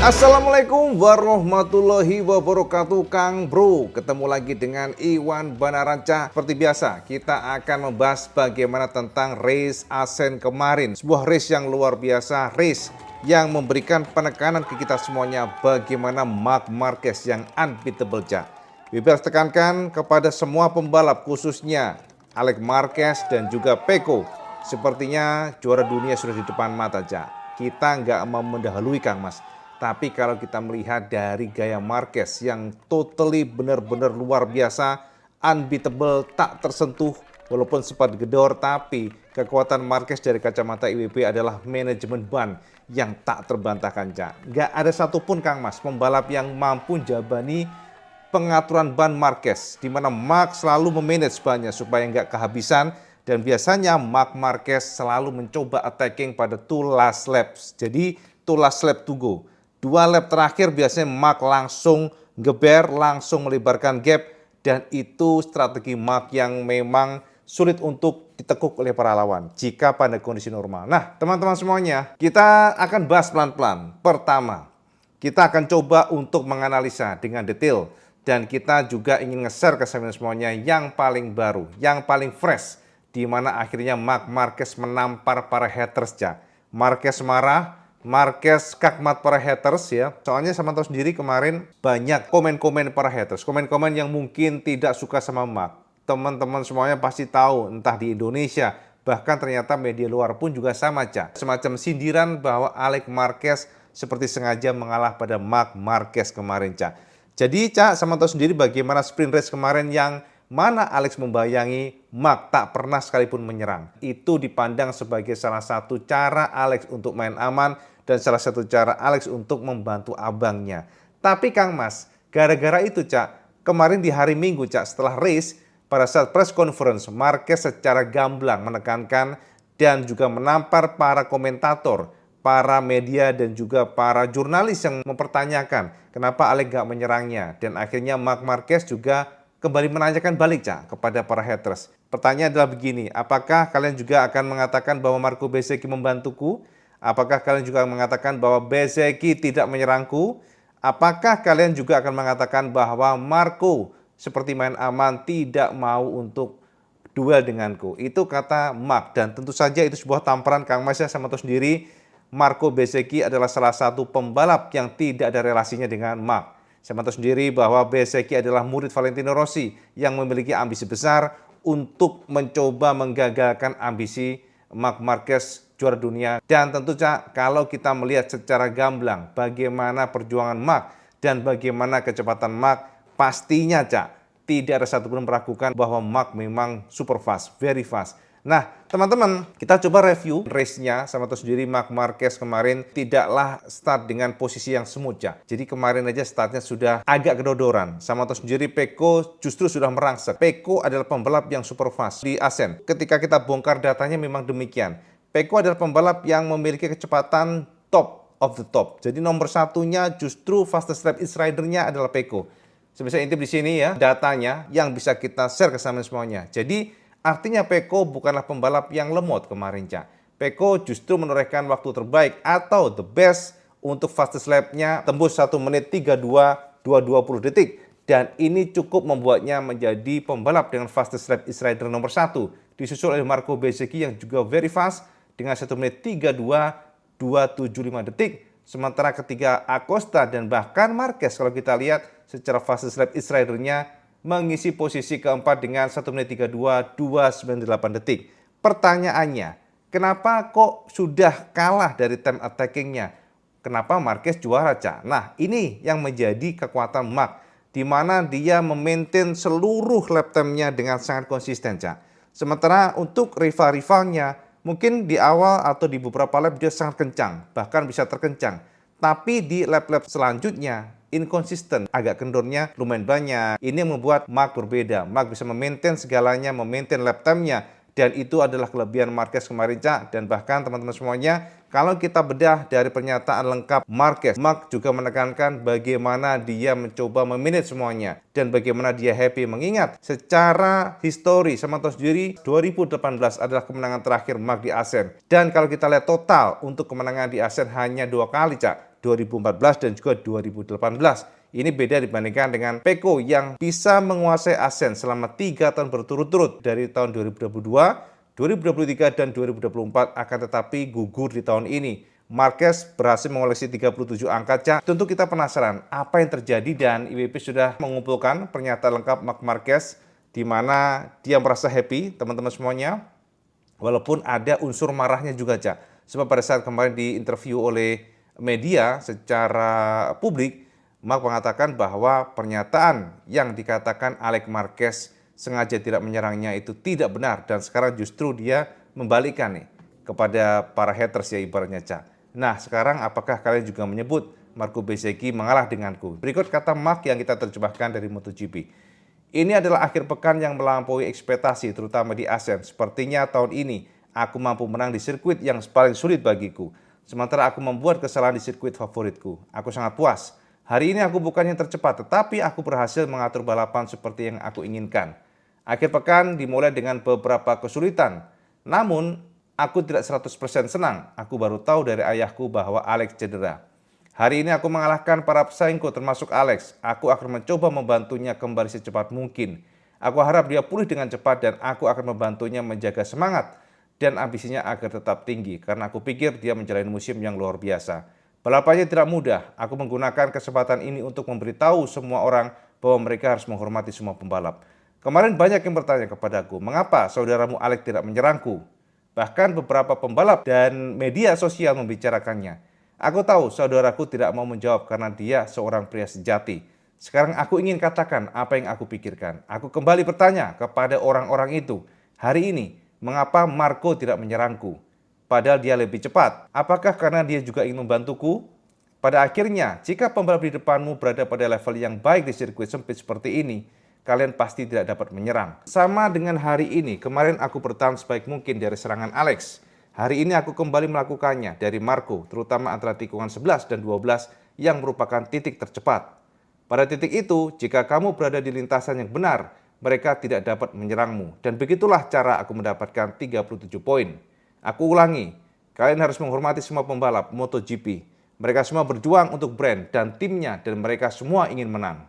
Assalamualaikum warahmatullahi wabarakatuh, Kang Bro. Ketemu lagi dengan Iwan Banaranca. Seperti biasa, kita akan membahas bagaimana tentang race Asen kemarin. Sebuah race yang luar biasa, race yang memberikan penekanan ke kita semuanya bagaimana Marc Marquez yang unbeatable, Cak. Bebas tekankan kepada semua pembalap, khususnya Alex Marquez dan juga Pecco. Sepertinya juara dunia sudah di depan mata, Cak. Kita nggak mau mendahului, Kang Mas. Tapi kalau kita melihat dari gaya Marquez yang totally benar-benar luar biasa, unbeatable, tak tersentuh, walaupun sempat gedor, tapi kekuatan Marquez dari kacamata IWB adalah manajemen ban yang tak terbantahkan, Cak. Gak ada satupun, Kang Mas, pembalap yang mampu jabani pengaturan ban Marquez, di mana Marc selalu memanage bannya supaya nggak kehabisan, dan biasanya Marc Marquez selalu mencoba attacking pada two last laps. Jadi two last lap to go. 2 lap terakhir biasanya Marc langsung geber, langsung melebarkan gap, dan itu strategi Marc yang memang sulit untuk ditekuk oleh para lawan jika pada kondisi normal. Nah, teman-teman semuanya, kita akan bahas pelan-pelan. Pertama, kita akan coba untuk menganalisa dengan detail, dan kita juga ingin nge-share ke semuanya yang paling baru, yang paling fresh, di mana akhirnya Marc Marquez menampar para haters, Cak. Marquez marah, Marquez kakmat para haters ya. Soalnya sama tahu sendiri kemarin banyak komen-komen para haters. Komen-komen yang mungkin tidak suka sama Marc. Teman-teman semuanya pasti tahu, entah di Indonesia, bahkan ternyata media luar pun juga sama, Cak. Semacam sindiran bahwa Alex Marquez seperti sengaja mengalah pada Marc Marquez kemarin, Cak. Jadi, Cak, sama tahu sendiri bagaimana sprint race kemarin yang mana Alex membayangi, Marc tak pernah sekalipun menyerang. Itu dipandang sebagai salah satu cara Alex untuk main aman dan salah satu cara Alex untuk membantu abangnya. Tapi Kang Mas, gara-gara itu, Cak, kemarin di hari Minggu, Cak, setelah race, pada saat press conference, Marquez secara gamblang menekankan dan juga menampar para komentator, para media dan juga para jurnalis yang mempertanyakan kenapa Alex gak menyerangnya. Dan akhirnya Marc Marquez juga kembali menanyakan balik, Cak, kepada para haters. Pertanyaan adalah begini, apakah kalian juga akan mengatakan bahwa Marco Bezzecchi membantuku? Apakah kalian juga mengatakan bahwa Bezzecchi tidak menyerangku? Apakah kalian juga akan mengatakan bahwa Marco seperti main aman, tidak mau untuk duel denganku? Itu kata Marc, dan tentu saja itu sebuah tamparan, Kang Mas, ya, sama tahu sendiri. Marco Bezzecchi adalah salah satu pembalap yang tidak ada relasinya dengan Marc. Saya tahu sendiri bahwa Bezzecchi adalah murid Valentino Rossi yang memiliki ambisi besar untuk mencoba menggagalkan ambisi Marc Marquez juara dunia. Dan tentu, Cak, kalau kita melihat secara gamblang bagaimana perjuangan Marc dan bagaimana kecepatan Marc, pastinya, Cak, tidak ada satupun meragukan bahwa Marc memang super fast, very fast. Nah, teman-teman, kita coba review race-nya. Sama tahu sendiri Marc Marquez kemarin tidaklah start dengan posisi yang smooth, Cak. Jadi kemarin aja startnya sudah agak kedodoran. Sama tahu sendiri Pecco justru sudah merangsek. Pecco adalah pembalap yang super fast di Asen. Ketika kita bongkar datanya memang demikian. Pecco adalah pembalap yang memiliki kecepatan top of the top. Jadi nomor satunya justru fastest lap is rider-nya adalah Pecco. Sebisa intip di sini ya datanya yang bisa kita share ke semuanya. Jadi artinya Pecco bukanlah pembalap yang lemot kemarin, Cak. Pecco justru menorehkan waktu terbaik atau the best untuk fastest lap-nya tembus 1 menit 32.220 detik. Dan ini cukup membuatnya menjadi pembalap dengan fastest lap is rider nomor 1. Disusul oleh Marco Bezzecchi yang juga very fast dengan 1 menit 32.275 detik. Sementara ketiga Acosta dan bahkan Marquez kalau kita lihat secara fastest lap is rider-nya mengisi posisi keempat dengan 1 menit 32.298 detik. Pertanyaannya, kenapa kok sudah kalah dari time attacking-nya? Kenapa Marquez juara, Cak? Nah, ini yang menjadi kekuatan Marc, di mana dia memaintain seluruh lap time-nya dengan sangat konsisten, Cak. Sementara untuk rival-rivalnya, mungkin di awal atau di beberapa lap dia sangat kencang, bahkan bisa terkencang. Tapi di lap-lap selanjutnya, inkonsisten, agak kendornya lumayan banyak. Ini yang membuat Marc berbeda. Marc bisa memaintain segalanya, memaintain lap time-nya, dan itu adalah kelebihan Marquez kemarin, Cak. Dan bahkan teman-teman semuanya, kalau kita bedah dari pernyataan lengkap Marquez, Marc juga menekankan bagaimana dia mencoba memanage semuanya dan bagaimana dia happy, mengingat secara histori sama tahu sendiri 2018 adalah kemenangan terakhir Marc di Asen. Dan kalau kita lihat total untuk kemenangan di Asen hanya 2 kali, Cak. 2014 dan juga 2018. Ini beda dibandingkan dengan Peko yang bisa menguasai ASEAN selama 3 tahun berturut-turut dari tahun 2022, 2023, dan 2024, akan tetapi gugur di tahun ini. Marquez berhasil mengoleksi 37 angka, Cak. Tentu kita penasaran apa yang terjadi dan IWP sudah mengumpulkan pernyataan lengkap Marc Marquez di mana dia merasa happy, teman-teman semuanya. Walaupun ada unsur marahnya juga, Cak. Sebab pada saat kemarin diinterview oleh media secara publik, Marc mengatakan bahwa pernyataan yang dikatakan Alex Marquez sengaja tidak menyerangnya itu tidak benar. Dan sekarang justru dia membalikkan nih kepada para haters ya ibaratnya, Cak. Nah sekarang apakah kalian juga menyebut Marco Bezzecchi mengalah denganku? Berikut kata Marc yang kita terjemahkan dari MotoGP. Ini adalah akhir pekan yang melampaui ekspektasi terutama di ASEAN. Sepertinya tahun ini aku mampu menang di sirkuit yang paling sulit bagiku. Sementara aku membuat kesalahan di sirkuit favoritku. Aku sangat puas. Hari ini aku bukan yang tercepat, tetapi aku berhasil mengatur balapan seperti yang aku inginkan. Akhir pekan dimulai dengan beberapa kesulitan. Namun, aku tidak 100% senang. Aku baru tahu dari ayahku bahwa Alex cedera. Hari ini aku mengalahkan para pesaingku termasuk Alex. Aku akan mencoba membantunya kembali secepat mungkin. Aku harap dia pulih dengan cepat dan aku akan membantunya menjaga semangat dan ambisinya agar tetap tinggi. Karena aku pikir dia menjalani musim yang luar biasa. Balapannya tidak mudah. Aku menggunakan kesempatan ini untuk memberitahu semua orang bahwa mereka harus menghormati semua pembalap. Kemarin banyak yang bertanya kepadaku, mengapa saudaramu Alex tidak menyerangku? Bahkan beberapa pembalap dan media sosial membicarakannya. Aku tahu saudaraku tidak mau menjawab karena dia seorang pria sejati. Sekarang aku ingin katakan apa yang aku pikirkan. Aku kembali bertanya kepada orang-orang itu. Hari ini, mengapa Marco tidak menyerangku? Padahal dia lebih cepat. Apakah karena dia juga ingin membantuku? Pada akhirnya, jika pembalap di depanmu berada pada level yang baik di sirkuit sempit seperti ini, kalian pasti tidak dapat menyerang. Sama dengan hari ini, kemarin aku bertahan sebaik mungkin dari serangan Alex. Hari ini aku kembali melakukannya dari Marco, terutama antara tikungan 11 dan 12 yang merupakan titik tercepat. Pada titik itu, jika kamu berada di lintasan yang benar, mereka tidak dapat menyerangmu. Dan begitulah cara aku mendapatkan 37 poin. Aku ulangi, kalian harus menghormati semua pembalap MotoGP. Mereka semua berjuang untuk brand dan timnya dan mereka semua ingin menang.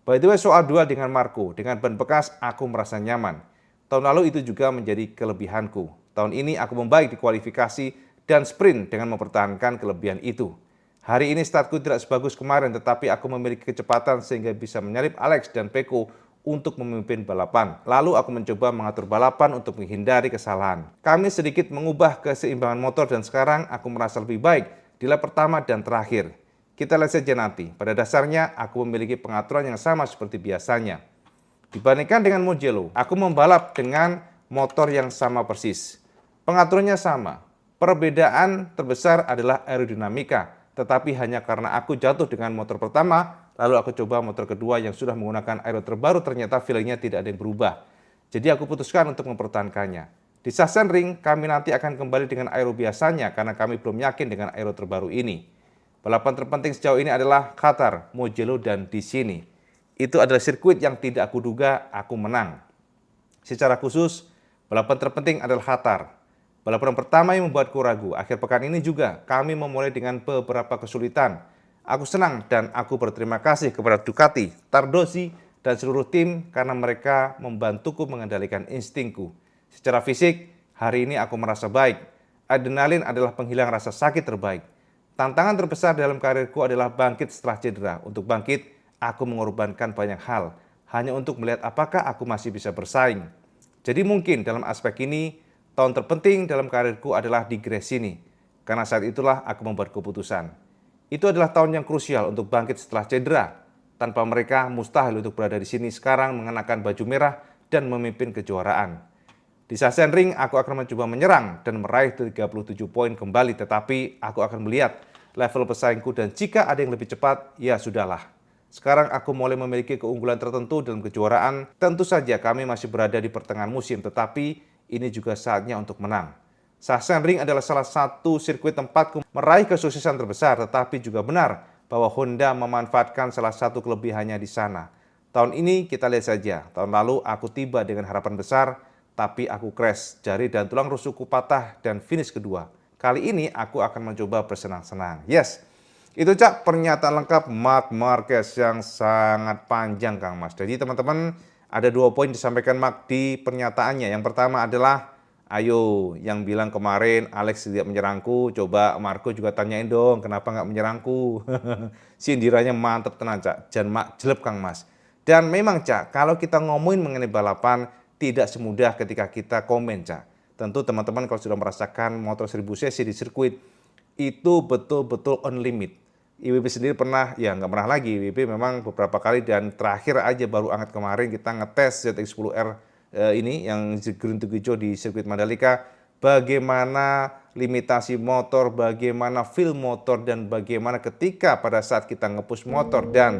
By the way, soal duel dengan Marco, dengan ban bekas aku merasa nyaman. Tahun lalu itu juga menjadi kelebihanku. Tahun ini aku membaik di kualifikasi dan sprint dengan mempertahankan kelebihan itu. Hari ini startku tidak sebagus kemarin, tetapi aku memiliki kecepatan sehingga bisa menyalip Alex dan Peko untuk memimpin balapan. Lalu aku mencoba mengatur balapan untuk menghindari kesalahan. Kami sedikit mengubah keseimbangan motor dan sekarang aku merasa lebih baik di lap pertama dan terakhir. Kita lihat saja nanti. Pada dasarnya aku memiliki pengaturan yang sama seperti biasanya. Dibandingkan dengan Mugello, aku membalap dengan motor yang sama persis. Pengaturannya sama. Perbedaan terbesar adalah aerodinamika, tetapi hanya karena aku jatuh dengan motor pertama, lalu aku coba motor kedua yang sudah menggunakan aero terbaru, ternyata feelingnya tidak ada yang berubah. Jadi aku putuskan untuk mempertahankannya. Di Sachsenring, kami nanti akan kembali dengan aero biasanya karena kami belum yakin dengan aero terbaru ini. Balapan terpenting sejauh ini adalah Qatar, Mugello, dan di sini. Itu adalah sirkuit yang tidak aku duga aku menang. Secara khusus, balapan terpenting adalah Qatar. Balapan pertama yang membuatku ragu. Akhir pekan ini juga kami memulai dengan beberapa kesulitan. Aku senang dan aku berterima kasih kepada Ducati, Tardosi, dan seluruh tim karena mereka membantuku mengendalikan instingku. Secara fisik, hari ini aku merasa baik. Adrenalin adalah penghilang rasa sakit terbaik. Tantangan terbesar dalam karirku adalah bangkit setelah cedera. Untuk bangkit, aku mengorbankan banyak hal hanya untuk melihat apakah aku masih bisa bersaing. Jadi mungkin dalam aspek ini, tahun terpenting dalam karirku adalah di Gresini, karena saat itulah aku membuat keputusan. Itu adalah tahun yang krusial untuk bangkit setelah cedera. Tanpa mereka, mustahil untuk berada di sini sekarang mengenakan baju merah dan memimpin kejuaraan. Di Sachsenring, aku akan mencoba menyerang dan meraih 37 poin kembali, tetapi aku akan melihat level pesaingku dan jika ada yang lebih cepat, ya sudahlah. Sekarang aku mulai memiliki keunggulan tertentu dalam kejuaraan. Tentu saja kami masih berada di pertengahan musim, tetapi ini juga saatnya untuk menang. Sachsenring adalah salah satu sirkuit tempatku meraih kesuksesan terbesar, tetapi juga benar bahwa Honda memanfaatkan salah satu kelebihannya di sana. Tahun ini kita lihat saja, tahun lalu aku tiba dengan harapan besar, tapi aku crash, jari dan tulang rusukku patah dan finish kedua. Kali ini aku akan mencoba bersenang-senang. Yes, Itu Cak pernyataan lengkap Marc Marquez yang sangat panjang Kang Mas. Jadi teman-teman ada 2 poin disampaikan Marc di pernyataannya. Yang pertama adalah, ayo yang bilang kemarin Alex tidak menyerangku, coba Marco juga tanyain dong kenapa nggak menyerangku. Sindirannya mantep tenang Cak, jangan mak jelek Kang Mas. Dan memang Cak, kalau kita ngomongin mengenai balapan tidak semudah ketika kita komen Cak. Tentu teman-teman kalau sudah merasakan motor 1000 cc di sirkuit itu betul-betul on limit. IWB sendiri pernah, ya nggak pernah lagi, IWB memang beberapa kali dan terakhir aja baru angkat kemarin kita ngetes ZX10R ini yang Green to Hijau di sirkuit Mandalika, bagaimana limitasi motor, bagaimana feel motor, dan bagaimana ketika pada saat kita nge-push motor dan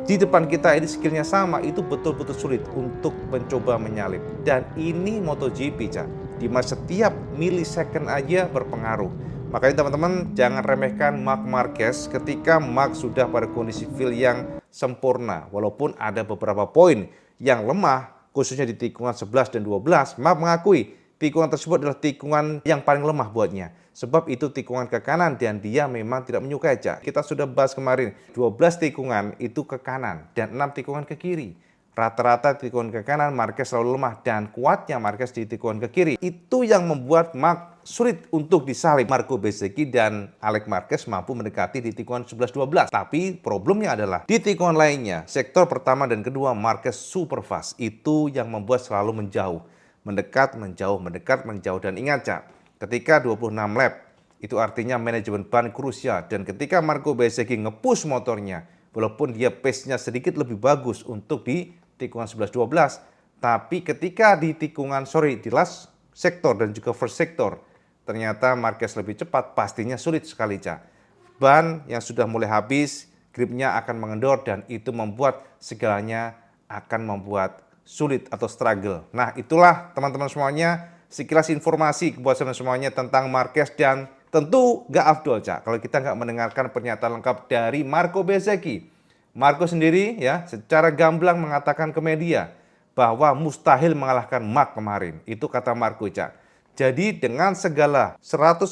di depan kita ini skillnya sama, itu betul-betul sulit untuk mencoba menyalip. Dan ini MotoGP, Cak, di mana setiap milisecond aja berpengaruh. Makanya teman-teman jangan remehkan Marc Marquez ketika Marc sudah pada kondisi feel yang sempurna. Walaupun ada beberapa poin yang lemah, khususnya di tikungan 11 dan 12, Marc mengakui tikungan tersebut adalah tikungan yang paling lemah buatnya. Sebab itu tikungan ke kanan dan dia memang tidak menyukai Cak. Kita sudah bahas kemarin, 12 tikungan itu ke kanan dan 6 tikungan ke kiri. Rata-rata tikungan ke kanan Marquez selalu lemah dan kuatnya Marquez di tikungan ke kiri. Itu yang membuat Marc sulit untuk disalip. Marco Bezzecchi dan Alex Marquez mampu mendekati di tikungan 11-12. Tapi problemnya adalah di tikungan lainnya, sektor pertama dan kedua Marquez super fast. Itu yang membuat selalu menjauh. Mendekat, menjauh, mendekat, menjauh. Dan ingat Cak, ketika 26 lap, itu artinya manajemen ban krusial. Dan ketika Marco Bezzecchi nge-push motornya, walaupun dia pace-nya sedikit lebih bagus untuk di tikungan 11-12, tapi ketika di tikungan, di last sektor dan juga first sektor, ternyata Marquez lebih cepat, pastinya sulit sekali Cak. Ban yang sudah mulai habis, gripnya akan mengendor dan itu membuat segalanya akan membuat sulit atau struggle. Nah itulah teman-teman semuanya, sekilas informasi buat semuanya tentang Marquez dan tentu nggak afdol Cak kalau kita nggak mendengarkan pernyataan lengkap dari Marco Bezzecchi. Marco sendiri ya secara gamblang mengatakan ke media bahwa mustahil mengalahkan Marc kemarin. Itu kata Marco Cak. Jadi dengan segala 100%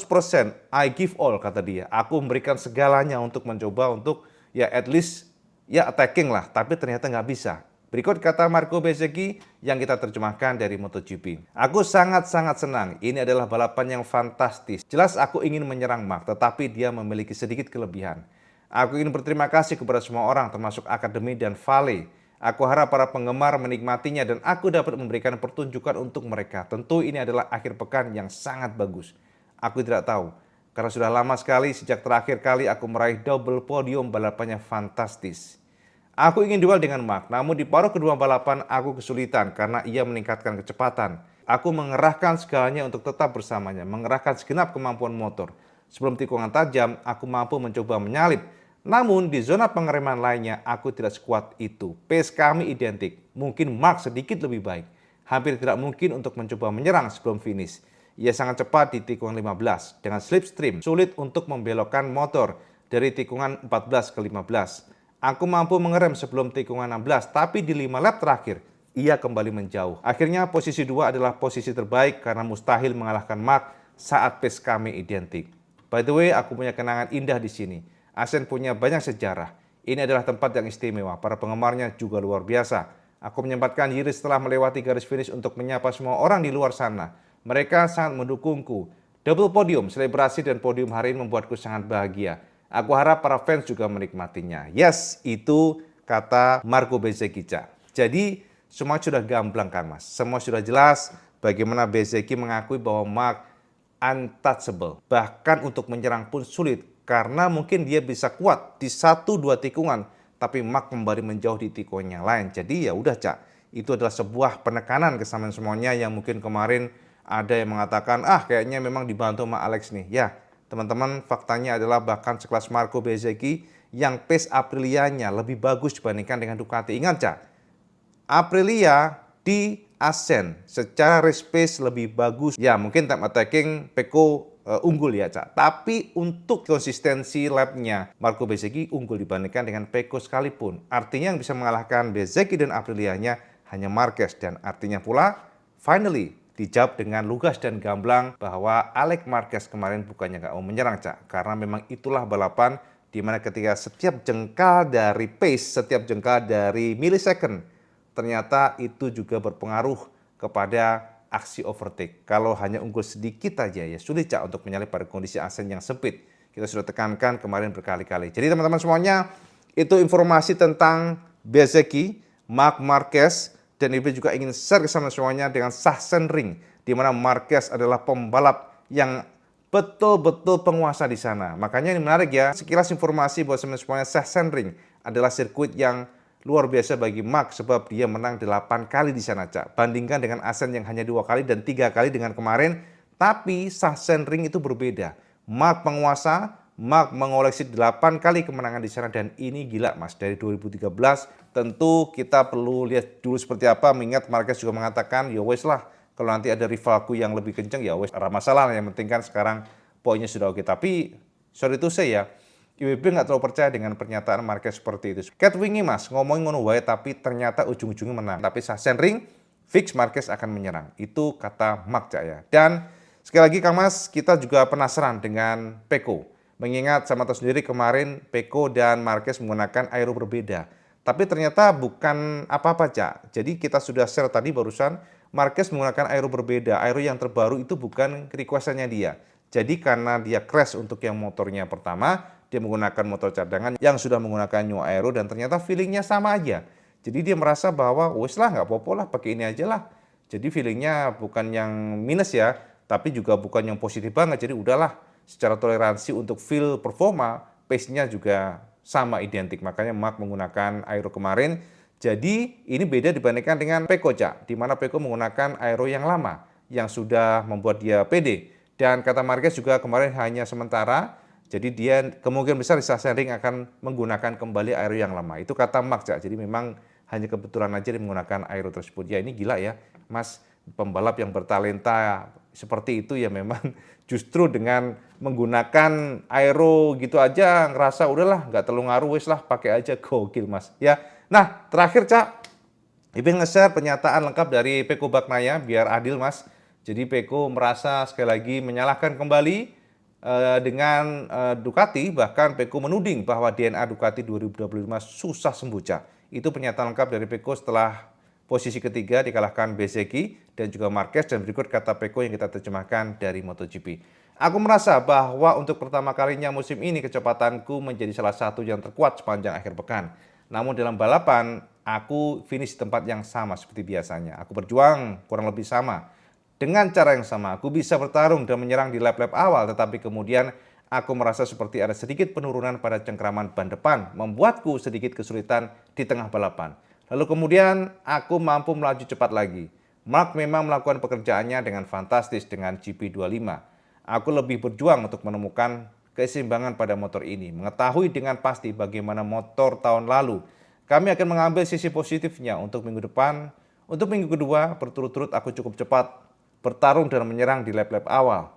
I give all kata dia. Aku memberikan segalanya untuk mencoba untuk ya at least ya attacking lah. Tapi ternyata nggak bisa. Berikut kata Marco Bezzecchi yang kita terjemahkan dari MotoGP. Aku sangat-sangat senang. Ini adalah balapan yang fantastis. Jelas aku ingin menyerang Marc, tetapi dia memiliki sedikit kelebihan. Aku ingin berterima kasih kepada semua orang termasuk Akademi dan Vale. Aku harap para penggemar menikmatinya dan aku dapat memberikan pertunjukan untuk mereka. Tentu ini adalah akhir pekan yang sangat bagus. Aku tidak tahu, karena sudah lama sekali sejak terakhir kali aku meraih double podium balapannya fantastis. Aku ingin duel dengan Marc, namun di paruh kedua balapan aku kesulitan karena ia meningkatkan kecepatan. Aku mengerahkan segalanya untuk tetap bersamanya, mengerahkan segenap kemampuan motor. Sebelum tikungan tajam, aku mampu mencoba menyalip. Namun di zona pengereman lainnya, aku tidak sekuat itu. Pace kami identik, mungkin Marc sedikit lebih baik. Hampir tidak mungkin untuk mencoba menyerang sebelum finish. Ia sangat cepat di tikungan 15, dengan slipstream, sulit untuk membelokkan motor dari tikungan 14 ke 15. Aku mampu mengerem sebelum tikungan 16, tapi di 5 lap terakhir, ia kembali menjauh. Akhirnya posisi 2 adalah posisi terbaik karena mustahil mengalahkan Marc saat pace kami identik. By the way, aku punya kenangan indah di sini. Asen punya banyak sejarah. Ini adalah tempat yang istimewa. Para penggemarnya juga luar biasa. Aku menyempatkan diri setelah melewati garis finish untuk menyapa semua orang di luar sana. Mereka sangat mendukungku. Double podium, selebrasi dan podium hari ini membuatku sangat bahagia. Aku harap para fans juga menikmatinya. Yes, itu kata Marco Bezzecchi. Jadi semua sudah gamblang kan Mas. Semua sudah jelas bagaimana Bezzecchi mengakui bahwa Marc untouchable. Bahkan untuk menyerang pun sulit. Karena mungkin dia bisa kuat di 1-2 tikungan, tapi Marc kembali menjauh di tikungan yang lain. Jadi ya udah Cak, itu adalah sebuah penekanan kesamaan semuanya yang mungkin kemarin ada yang mengatakan, kayaknya memang dibantu sama Alex nih. Ya, teman-teman faktanya adalah bahkan sekelas Marco Bezzecchi yang pace Aprilianya lebih bagus dibandingkan dengan Ducati. Ingat Cak, Aprilia di Asen secara race pace lebih bagus. Ya mungkin time attacking Pecco unggul ya Cak. Tapi untuk konsistensi lapnya Marco Bezzecchi unggul dibandingkan dengan Pecco sekalipun. Artinya yang bisa mengalahkan Bezzecchi dan Aprilianya hanya Marquez. Dan artinya pula finally dijawab dengan lugas dan gamblang bahwa Alex Marquez kemarin bukannya nggak mau menyerang Cak. Karena memang itulah balapan di mana ketika setiap jengkal dari pace, setiap jengkal dari millisecond, ternyata itu juga berpengaruh kepada aksi overtake. Kalau hanya unggul sedikit aja ya sulit Cak untuk menyalip pada kondisi asen yang sempit. Kita sudah tekankan kemarin berkali-kali. Jadi teman-teman semuanya, itu informasi tentang Bezzecchi, Marc Marquez, dan Ibu juga ingin share ke semuanya dengan Sachsenring, di mana Marquez adalah pembalap yang betul-betul penguasa di sana. Makanya ini menarik ya, sekilas informasi buat semuanya, Sachsenring adalah sirkuit yang luar biasa bagi Marc sebab dia menang 8 kali di sana Cak. Bandingkan dengan Assen yang hanya 2 kali dan 3 kali dengan kemarin, tapi Sachsenring itu berbeda. Marc penguasa, Marc mengoleksi 8 kali kemenangan di sana dan ini gila Mas dari 2013. Tentu kita perlu lihat dulu seperti apa, mengingat Marquez juga mengatakan ya wes lah kalau nanti ada rivalku yang lebih kenceng ya wes ada masalah, yang penting kan sekarang poinnya sudah oke. Tapi sorry to say ya, IWB nggak terlalu percaya dengan pernyataan Marquez seperti itu. Cat wingi Mas, ngomongin ngono wae tapi ternyata ujung-ujungnya menang. Tapi Sachsenring fix Marquez akan menyerang. Itu kata Marc Cak ya. Dan sekali lagi Kang Mas, kita juga penasaran dengan Pecco. Mengingat sama tahu sendiri kemarin Pecco dan Marquez menggunakan aero berbeda. Tapi ternyata bukan apa-apa Cak. Jadi kita sudah share tadi barusan, Marquez menggunakan aero berbeda. Aero yang terbaru itu bukan request-nya dia. Jadi karena dia crash untuk yang motornya pertama, dia menggunakan motor cadangan yang sudah menggunakan new aero dan ternyata feelingnya sama aja. Jadi dia merasa bahwa wes lah nggak apa-apa lah pakai ini aja lah. Jadi feelingnya bukan yang minus ya, tapi juga bukan yang positif banget. Jadi udahlah, secara toleransi untuk feel performa, pace-nya juga sama identik. Makanya Marc menggunakan aero kemarin. Jadi ini beda dibandingkan dengan Pecco Cak, di mana Pecco menggunakan aero yang lama, yang sudah membuat dia pede. Dan kata Marquez juga kemarin hanya sementara, jadi dia kemungkinan besar di Sachsenring akan menggunakan kembali aero yang lama. Itu kata Marc Cak, jadi memang hanya kebetulan aja dia menggunakan aero tersebut. Ya ini gila ya, Mas, pembalap yang bertalenta seperti itu ya memang justru dengan menggunakan aero gitu aja ngerasa udahlah nggak terlalu ngaruh, wes lah pakai aja, gokil Mas ya. Nah terakhir Cak, Ipin nge-share pernyataan lengkap dari Pecco Bagnaia biar adil Mas. Jadi Pecco merasa sekali lagi menyalahkan kembali dengan Ducati, bahkan Pecco menuding bahwa DNA Ducati 2025 susah sembuh Cak. Itu pernyataan lengkap dari Pecco setelah posisi ketiga dikalahkan Bezzecchi dan juga Marquez, dan berikut kata Pecco yang kita terjemahkan dari MotoGP. Aku merasa bahwa untuk pertama kalinya musim ini kecepatanku menjadi salah satu yang terkuat sepanjang akhir pekan. Namun dalam balapan, aku finish di tempat yang sama seperti biasanya. Aku berjuang kurang lebih sama. Dengan cara yang sama, aku bisa bertarung dan menyerang di lap-lap awal, tetapi kemudian aku merasa seperti ada sedikit penurunan pada cengkraman ban depan, membuatku sedikit kesulitan di tengah balapan. Lalu kemudian aku mampu melaju cepat lagi. Marc memang melakukan pekerjaannya dengan fantastis dengan GP25. Aku lebih berjuang untuk menemukan keseimbangan pada motor ini, mengetahui dengan pasti bagaimana motor tahun lalu. Kami akan mengambil sisi positifnya untuk minggu depan. Untuk minggu kedua, berturut-turut aku cukup cepat bertarung dan menyerang di lap-lap awal.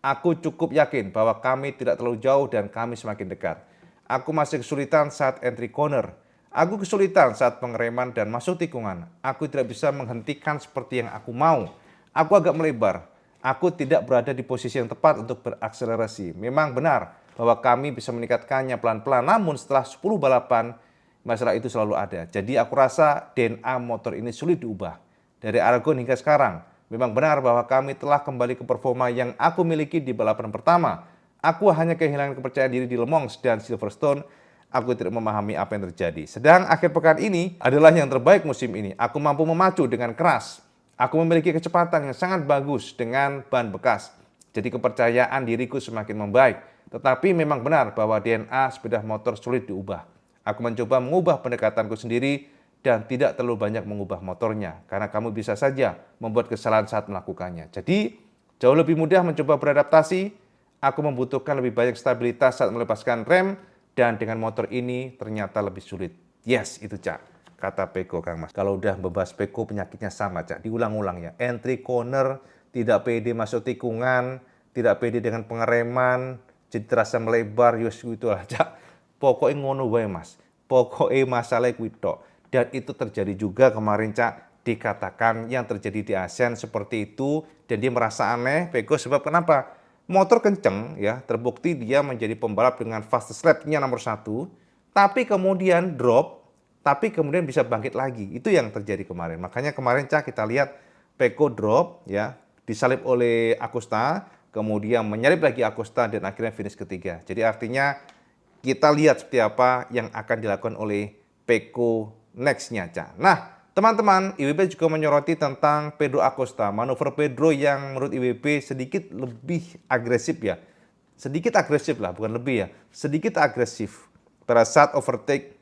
Aku cukup yakin bahwa kami tidak terlalu jauh dan kami semakin dekat. Aku masih kesulitan saat entry corner. Aku kesulitan saat pengereman dan masuk tikungan. Aku tidak bisa menghentikan seperti yang aku mau. Aku agak melebar. Aku tidak berada di posisi yang tepat untuk berakselerasi. Memang benar bahwa kami bisa meningkatkannya pelan-pelan, namun setelah 10 balapan, masalah itu selalu ada. Jadi aku rasa DNA motor ini sulit diubah. Dari Aragon hingga sekarang, memang benar bahwa kami telah kembali ke performa yang aku miliki di balapan pertama. Aku hanya kehilangan kepercayaan diri di Le Mans dan Silverstone. Aku tidak memahami apa yang terjadi. Sedang akhir pekan ini adalah yang terbaik musim ini. Aku mampu memacu dengan keras. Aku memiliki kecepatan yang sangat bagus dengan ban bekas. Jadi kepercayaan diriku semakin membaik. Tetapi memang benar bahwa DNA sepeda motor sulit diubah. Aku mencoba mengubah pendekatanku sendiri dan tidak terlalu banyak mengubah motornya. Karena kamu bisa saja membuat kesalahan saat melakukannya. Jadi jauh lebih mudah mencoba beradaptasi. Aku membutuhkan lebih banyak stabilitas saat melepaskan rem. Dan dengan motor ini ternyata lebih sulit. Yes, itu Cak, kata Pecco Kang Mas. Kalau udah membahas Pecco penyakitnya sama Cak, diulang-ulang ya. Entry corner, tidak pede masuk tikungan, tidak pede dengan pengereman, jadi terasa melebar, yus gitu lah Cak. Pokoknya ngono wae Mas. Pokoknya masalah kuwi tok. Dan itu terjadi juga kemarin Cak, dikatakan yang terjadi di ASEAN seperti itu, dan dia merasa aneh Pecco sebab kenapa? motor kenceng ya, terbukti dia menjadi pembalap dengan fastest lap-nya nomor 1, tapi kemudian drop, tapi kemudian bisa bangkit lagi. Itu yang terjadi kemarin. Makanya kemarin Cak kita lihat Pecco drop ya, disalip oleh Acosta, kemudian menyalip lagi Acosta dan akhirnya finish ketiga. Jadi artinya kita lihat seperti apa yang akan dilakukan oleh Pecco next-nya, Cak. Nah, teman-teman, IWB juga menyoroti tentang Pedro Acosta. Manuver Pedro yang menurut IWB sedikit lebih agresif ya. Sedikit agresif lah, bukan lebih ya. Sedikit agresif pada saat overtake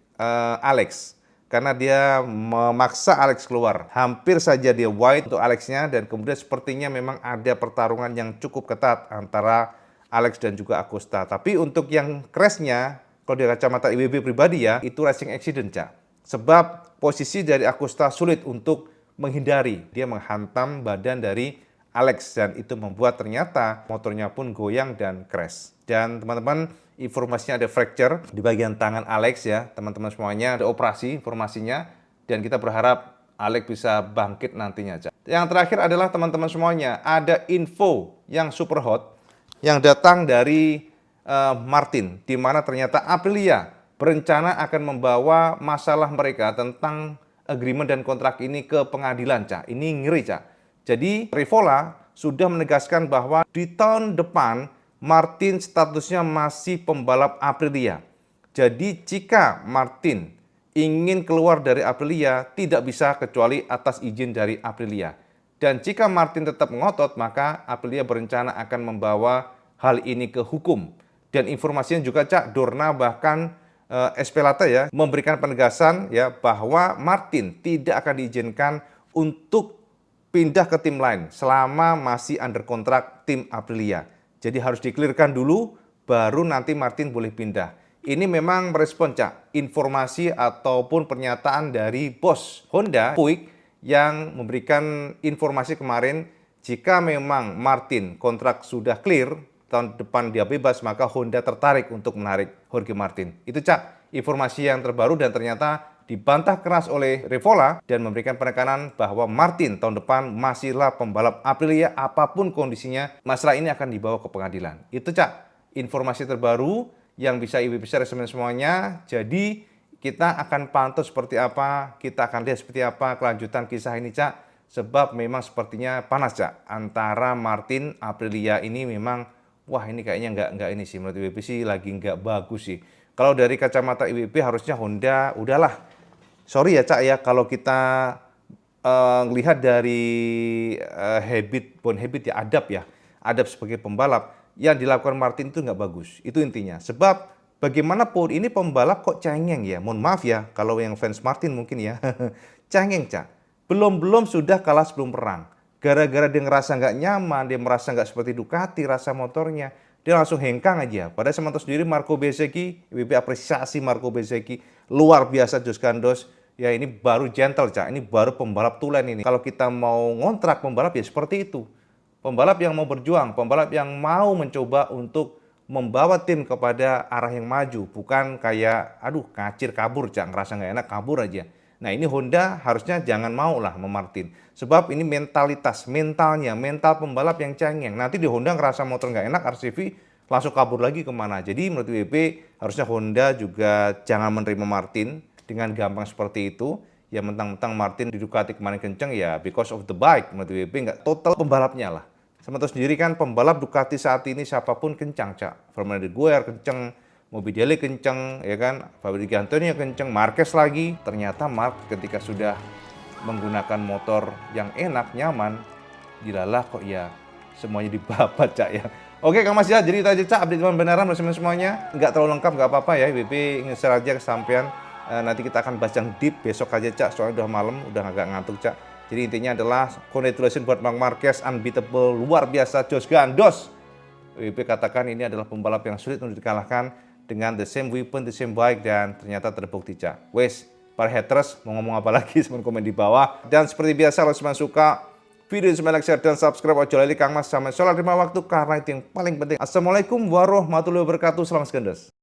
Alex. Karena dia memaksa Alex keluar. Hampir saja dia wide untuk Alexnya dan kemudian sepertinya memang ada pertarungan yang cukup ketat antara Alex dan juga Acosta. Tapi untuk yang crash-nya, kalau dari kacamata IWB pribadi ya, itu racing accident, Cak. Sebab posisi dari Acosta sulit untuk menghindari. Dia menghantam badan dari Alex dan itu membuat ternyata motornya pun goyang dan crash. Dan teman-teman, informasinya ada fracture di bagian tangan Alex ya. Teman-teman semuanya ada operasi informasinya dan kita berharap Alex bisa bangkit nantinya. Yang terakhir adalah teman-teman semuanya, ada info yang super hot yang datang dari Martin, di mana ternyata Aprilia berencana akan membawa masalah mereka tentang agreement dan kontrak ini ke pengadilan, Cak. Ini ngeri, Cak. Jadi, Rivola sudah menegaskan bahwa di tahun depan Martin statusnya masih pembalap Aprilia. Jadi, jika Martin ingin keluar dari Aprilia, tidak bisa kecuali atas izin dari Aprilia. Dan jika Martin tetap ngotot, maka Aprilia berencana akan membawa hal ini ke hukum. Dan informasinya juga, Cak, Dorna bahkan Espelata ya memberikan penegasan ya bahwa Martin tidak akan diizinkan untuk pindah ke tim lain selama masih under kontrak tim Aprilia. Jadi harus dikelirkan dulu baru nanti Martin boleh pindah. Ini memang merespon, Cak, informasi ataupun pernyataan dari bos Honda, Puig, yang memberikan informasi kemarin jika memang Martin kontrak sudah clear, tahun depan dia bebas, maka Honda tertarik untuk menarik Jorge Martin. Itu, Cak, informasi yang terbaru dan ternyata dibantah keras oleh Rivola dan memberikan penekanan bahwa Martin tahun depan masihlah pembalap Aprilia apapun kondisinya. Masalah ini akan dibawa ke pengadilan. Itu, Cak, informasi terbaru yang bisa IWB bisa resumen semuanya. Jadi kita akan pantau seperti apa, kita akan lihat seperti apa kelanjutan kisah ini, Cak. Sebab memang sepertinya panas, Cak, antara Martin Aprilia ini memang wah ini kayaknya nggak ini sih, menurut IWB sih lagi nggak bagus sih. Kalau dari kacamata IWB harusnya Honda udahlah. Sorry ya, Cak, ya kalau kita lihat dari habit ya, adab sebagai pembalap yang dilakukan Martin itu nggak bagus. Itu intinya. Sebab bagaimanapun ini pembalap kok cengeng ya. Mohon maaf ya kalau yang fans Martin mungkin ya. Cengeng, Cak. Belum sudah kalah sebelum perang. Gara-gara dia ngerasa nggak nyaman, dia merasa nggak seperti Ducati rasa motornya, dia langsung hengkang aja. Padahal saya menonton sendiri Marco Bezzecchi, IWB apresiasi Marco Bezzecchi, luar biasa Jos Gandos. Ya ini baru gentle, Cak, ini baru pembalap tulen ini. Kalau kita mau ngontrak pembalap ya seperti itu. Pembalap yang mau berjuang, pembalap yang mau mencoba untuk membawa tim kepada arah yang maju. Bukan kayak, aduh kacir kabur, Cak, ngerasa nggak enak kabur aja. Nah ini Honda harusnya jangan mau lah Martin. Sebab ini mental pembalap yang cengeng. Nanti di Honda ngerasa motor nggak enak, RCV langsung kabur lagi kemana. Jadi menurut WP harusnya Honda juga jangan menerima Martin dengan gampang seperti itu. Ya mentang-mentang Martin di Ducati kemarin kenceng ya because of the bike. Menurut WP nggak total pembalapnya lah. Sama tahu sendiri kan pembalap Ducati saat ini siapapun kencang, Cak. Fernando Guer kenceng, Morbidelli kenceng, ya kan, Fabrizio Antonio kenceng, Marquez lagi. Ternyata Mark ketika sudah menggunakan motor yang enak, nyaman, dilalah kok ya semuanya dibabat, Cak, ya. Oke, Kang Mas ya, jadi itu aja, Cak, update benaran semuanya. Nggak terlalu lengkap, nggak apa-apa ya, WP ingin share aja kesampean. Nanti kita akan bahas yang deep besok aja, Cak, soalnya udah malam, udah agak ngantuk, Cak. Jadi intinya adalah congratulations buat Marc Marquez, unbeatable, luar biasa, Jos Gandos. WP katakan ini adalah pembalap yang sulit untuk dikalahkan dengan the same weapon, the same bike, dan ternyata terbukti, Cak. Wes, para haters mau ngomong apa lagi, semua komen di bawah. Dan seperti biasa, kalau semua suka video ini, like, share, dan subscribe. Ojo lali Kang Mas sama sholat 5 waktu karena itu yang paling penting. Assalamualaikum warahmatullahi wabarakatuh. Salam Gandos.